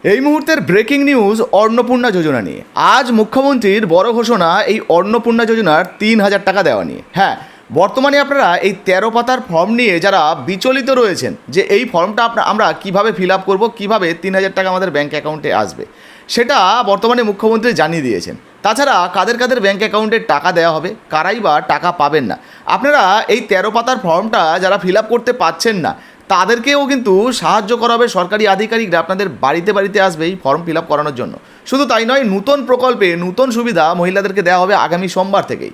এই মুহূর্তের breaking news Annapurna যোজনা নিয়ে। আজ মুখ্যমন্ত্রীর বড় ঘোষণা এই অন্নপূর্ণা যোজনার 3,000 টাকা দেওয়া নিয়ে। হ্যাঁ, বর্তমানে আপনারা এই 13 পাতার ফর্ম নিয়ে যারা বিচলিত রয়েছেন যে এই ফর্মটা আমরা কিভাবে ফিল আপ করবো, কীভাবে 3,000 টাকা আমাদের ব্যাঙ্ক অ্যাকাউন্টে আসবে, সেটা বর্তমানে মুখ্যমন্ত্রী জানিয়ে দিয়েছেন। তাছাড়া কাদের কাদের ব্যাঙ্ক অ্যাকাউন্টে টাকা দেওয়া হবে, কারাই বা টাকা পাবেন না, আপনারা এই 13 পাতার ফর্মটা যারা ফিল আপ করতে পারছেন না তাদেরকেও কিন্তু সাহায্য করা হবে। সরকারি আধিকারিকরা আপনাদের বাড়িতে বাড়িতে আসবে এই ফর্ম ফিল আপ করানোর জন্য। শুধু তাই নয়, নতুন প্রকল্পে নতুন সুবিধা মহিলাদেরকে দেওয়া হবে আগামী সোমবার থেকেই।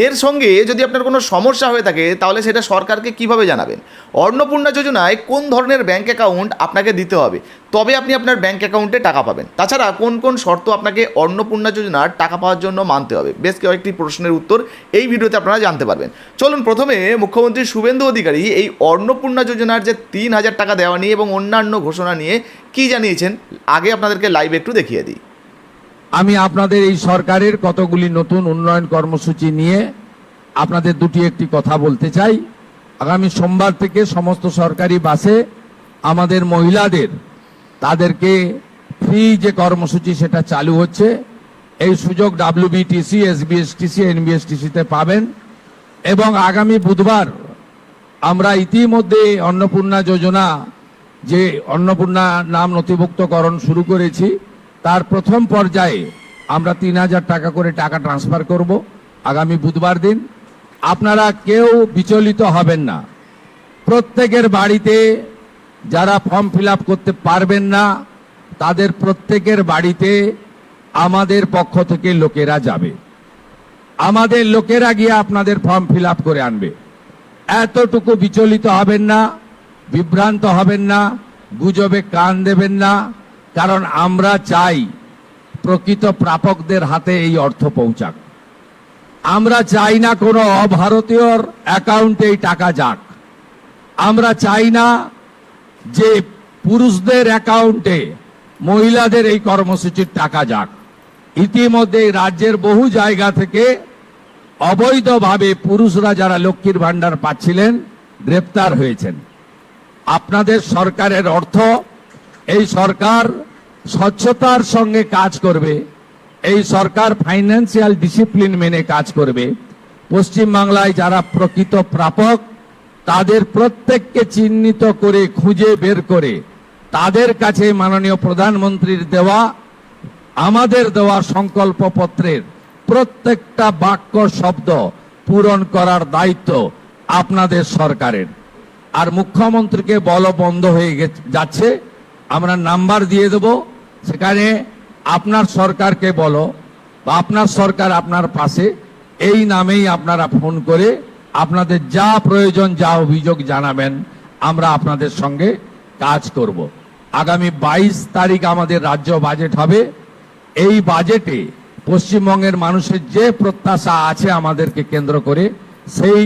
এর সঙ্গে যদি আপনার কোনো সমস্যা হয়ে থাকে তাহলে সেটা সরকারকে কিভাবে জানাবেন, অন্নপূর্ণা যোজনায় কোন ধরনের ব্যাঙ্ক অ্যাকাউন্ট আপনাকে দিতে হবে তবে আপনি আপনার ব্যাঙ্ক অ্যাকাউন্টে টাকা পাবেন, তাছাড়া কোন কোন শর্ত আপনাকে অন্নপূর্ণা যোজনার টাকা পাওয়ার জন্য মানতে হবে, বেশ কয়েকটি প্রশ্নের উত্তর এই ভিডিওতে আপনারা জানতে পারবেন। চলুন প্রথমে মুখ্যমন্ত্রী শুভেন্দু অধিকারী এই অন্নপূর্ণা যোজনার যে 3,000 টাকা দেওয়া নিয়ে এবং অন্যান্য ঘোষণা নিয়ে কি জানিয়েছেন আগে আপনাদেরকে লাইভ একটু দেখিয়ে দিই। আমি আপনাদের এই সরকারের কতগুলি নতুন উন্নয়ন কর্মসূচি নিয়ে আপনাদের একটি কথা বলতে চাই। আগামী সোমবার থেকে সমস্ত সরকারি বাসে আমাদের মহিলাদের তাদেরকে ফ্রি যে কর্মসূচি সেটা চালু হচ্ছে। এই সুযোগ WBTC, SBSTC, NBSTC-তে পাবেন এবং আগামী বুধবার আমরা ইতিমধ্যে অন্নপূর্ণা যোজনা যে অন্নপূর্ণা নাম নথিভুক্তকরণ শুরু করেছি তার প্রথম পর্যায়ে আমরা 3,000 টাকা করে টাকা ট্রান্সফার করব আগামী বুধবার দিন। আপনারা কেউ বিচলিত হবেন না। প্রত্যেকের বাড়িতে যারা ফর্ম ফিল আপ করতে পারবেন না তাদের প্রত্যেকের বাড়িতে আমাদের পক্ষ থেকে লোকেরা যাবে, আমাদের লোকেরা গিয়ে আপনাদের ফর্ম ফিল আপ করে আনবে। এতটুকু বিচলিত হবেন না, বিভ্রান্ত হবেন না, গুজবে কান দেবেন না, কারণ আমরা চাই প্রকৃত প্রাপকদের হাতে এই অর্থ পৌঁছাক। আমরা চাই না কোনো অভারতীয়র অ্যাকাউন্টে এই টাকা যাক। আমরা চাই না যে পুরুষদের অ্যাকাউন্টে মহিলাদের এই কর্মসূচির টাকা যাক। ইতিমধ্যে রাজ্যের বহু জায়গা থেকে অবৈধভাবে পুরুষরা যারা লক্ষ্মীর ভান্ডার পাচ্ছিলেন গ্রেপ্তার হয়েছেন। আপনাদের সরকারের অর্থ, এই সরকার স্বচ্ছতার সঙ্গে কাজ করবে, এই সরকার ফাইন্যান্সিয়াল ডিসিপ্লিন মেনে কাজ করবে। পশ্চিমবাংলায় যারা প্রকৃত প্রাপক তাদের প্রত্যেককে চিহ্নিত করে খুঁজে বের করে তাদের কাছে মাননীয় প্রধানমন্ত্রীর দেওয়া, আমাদের দেওয়া সংকল্পপত্রের প্রত্যেকটা বাক্য শব্দ পূরণ করার দায়িত্ব আপনাদের সরকারের। আর মুখ্যমন্ত্রীকে বল বন্ধ হয়ে যাচ্ছে, আমরা নাম্বার দিয়ে দেব, সেখানে আপনার সরকারকে বলো বা আপনার সরকার আপনার পাশে, এই নামেই আপনারা ফোন করে আপনাদের যা প্রয়োজন যা অভিযোগ জানাবেন, আমরা আপনাদের সঙ্গে কাজ করব। আগামী 22 তারিখ আমাদের রাজ্য বাজেট হবে। এই বাজেটে পশ্চিমবঙ্গের মানুষের যে প্রত্যাশা আছে আমাদেরকে কেন্দ্র করে, সেই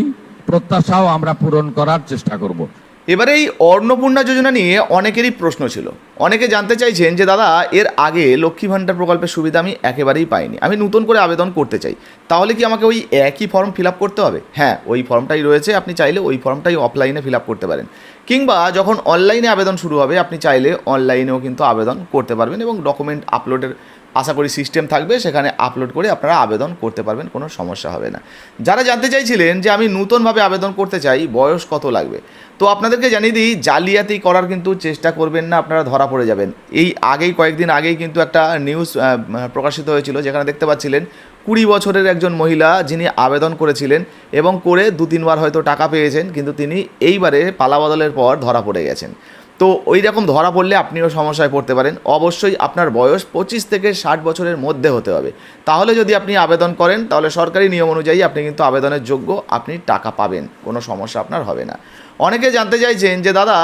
প্রত্যাশাও আমরা পূরণ করার চেষ্টা করব। এবারে এই অন্নপূর্ণা যোজনা নিয়ে অনেকেরই প্রশ্ন ছিল। অনেকে জানতে চাইছেন যে দাদা, এর আগে লক্ষ্মী ভাণ্ডার প্রকল্পের সুবিধা আমি একেবারেই পাইনি, আমি নতুন করে আবেদন করতে চাই, তাহলে কি আমাকে ওই একই ফর্ম ফিল আপ করতে হবে? হ্যাঁ, ওই ফর্মটাই রয়েছে, আপনি চাইলে ওই ফর্মটাই অফলাইনে ফিল আপ করতে পারেন, কিংবা যখন অনলাইনে আবেদন শুরু হবে আপনি চাইলে অনলাইনেও কিন্তু আবেদন করতে পারবেন এবং ডকুমেন্ট আপলোডের আশা করি সিস্টেম থাকবে, সেখানে আপলোড করে আপনারা আবেদন করতে পারবেন, কোনো সমস্যা হবে না। যারা জানতে চাইছিলেন যে আমি নতুনভাবে আবেদন করতে চাই, বয়স কত লাগবে, তো আপনাদেরকে জানিয়ে দিই, জালিয়াতি করার কিন্তু চেষ্টা করবেন না, আপনারা ধরা পড়ে যাবেন। এই কয়েকদিন আগেই কিন্তু একটা নিউজ প্রকাশিত হয়েছিল যেখানে দেখতে পাচ্ছিলেন 20 বছরের একজন মহিলা যিনি আবেদন করেছিলেন এবং করে 2-3 বার হয়তো টাকা পেয়েছেন, কিন্তু তিনি এইবারে পালাবদলের পর ধরা পড়ে গেছেন। তো ওই রকম ধরা পড়লে আপনিও সমস্যায় পড়তে পারেন। অবশ্যই আপনার বয়স 25 থেকে 60 বছরের মধ্যে হতে হবে, তাহলে যদি আপনি আবেদন করেন তাহলে সরকারি নিয়ম অনুযায়ী আপনি কিন্তু আবেদনের যোগ্য, আপনি টাকা পাবেন, কোনো সমস্যা আপনার হবে না। অনেকে জানতে চাইছেন যে দাদা,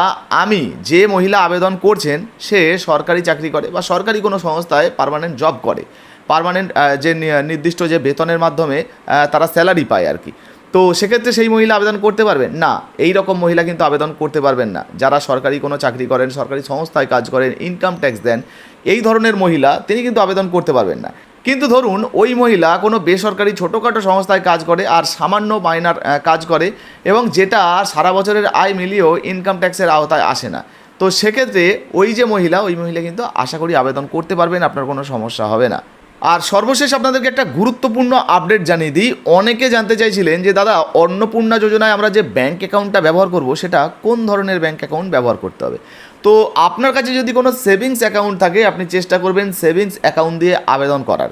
আমি যে মহিলা আবেদন করছেন সে সরকারি চাকরি করে বা সরকারি কোনো সংস্থায় পার্মানেন্ট জব করে, পার্মানেন্ট যে নির্দিষ্ট যে বেতনের মাধ্যমে তারা স্যালারি পায় আর কি, তো সেক্ষেত্রে সেই মহিলা আবেদন করতে পারবেন না? এই রকম মহিলা কিন্তু আবেদন করতে পারবেন না। যারা সরকারি কোনো চাকরি করেন, সরকারি সংস্থায় কাজ করেন, ইনকাম ট্যাক্স দেন, এই ধরনের মহিলা তিনি কিন্তু আবেদন করতে পারবেন না। কিন্তু ধরুন ওই মহিলা কোনো বেসরকারি ছোটোখাটো সংস্থায় কাজ করে আর সামান্য মাইনার কাজ করে এবং যেটা সারা বছরের আয় মিলিয়েও ইনকাম ট্যাক্সের আওতায় আসে না, তো সেক্ষেত্রে ওই মহিলা কিন্তু আশা করি আবেদন করতে পারবেন, আপনার কোনো সমস্যা হবে না। আর সর্বশেষ আপনাদেরকে একটা গুরুত্বপূর্ণ আপডেট জানিয়ে দিই। অনেকে জানতে চাইছিলেন যে দাদা অন্নপূর্ণা যোজনায় আমরা যে ব্যাঙ্ক অ্যাকাউন্টটা ব্যবহার করব সেটা কোন ধরনের ব্যাঙ্ক অ্যাকাউন্ট ব্যবহার করতে হবে। তো আপনার কাছে যদি কোনো সেভিংস অ্যাকাউন্ট থাকে আপনি চেষ্টা করবেন সেভিংস অ্যাকাউন্ট দিয়ে আবেদন করার।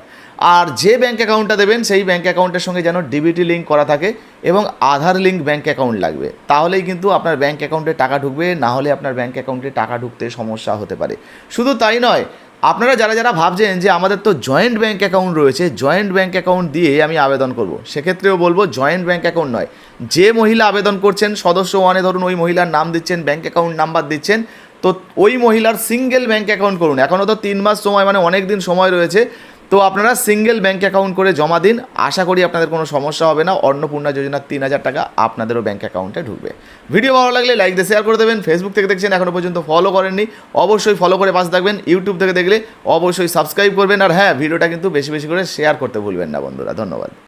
আর যে ব্যাঙ্ক অ্যাকাউন্টটা দেবেন সেই ব্যাঙ্ক অ্যাকাউন্টের সঙ্গে যেন ডিবিটি লিঙ্ক করা থাকে এবং আধার লিঙ্ক ব্যাঙ্ক অ্যাকাউন্ট লাগবে, তাহলেই কিন্তু আপনার ব্যাঙ্ক অ্যাকাউন্টে টাকা ঢুকবে, না হলে আপনার ব্যাঙ্ক অ্যাকাউন্টে টাকা ঢুকতে সমস্যা হতে পারে। শুধু তাই নয়, আপনারা যারা ভাবছেন যে আমাদের তো জয়েন্ট ব্যাঙ্ক অ্যাকাউন্ট রয়েছে, জয়েন্ট ব্যাঙ্ক অ্যাকাউন্ট দিয়ে আমি আবেদন করব, সেক্ষেত্রেও বলবো জয়েন্ট ব্যাঙ্ক অ্যাকাউন্ট নয়। যে মহিলা আবেদন করছেন সদস্য ওয়ানে ধরুন ওই মহিলার নাম দিচ্ছেন, ব্যাঙ্ক অ্যাকাউন্ট নাম্বার দিচ্ছেন, তো ওই মহিলার সিঙ্গেল ব্যাঙ্ক অ্যাকাউন্ট করুন। এখনও তো 3 মাস সময়, মানে অনেক দিন সময় রয়েছে। তো আপনারা সিঙ্গেল ব্যাঙ্ক অ্যাকাউন্ট করে জমা দিন, আশা করি আপনাদের কোনো সমস্যা হবে না। অন্নপূর্ণা যোজনার 3000 টাকা আপনাদেরও ব্যাঙ্ক অ্যাকাউন্টে ঢুকবে। ভিডিও ভালো লাগলে লাইক দিয়ে শেয়ার করে দেবেন। ফেসবুক থেকে দেখছেন এখনও পর্যন্ত ফলো করেননি, অবশ্যই ফলো করে পাশে থাকবেন। ইউটিউব থেকে দেখলে অবশ্যই সাবস্ক্রাইব করবেন। আর হ্যাঁ, ভিডিওটা কিন্তু বেশি বেশি করে শেয়ার করতে ভুলবেন না বন্ধুরা। ধন্যবাদ।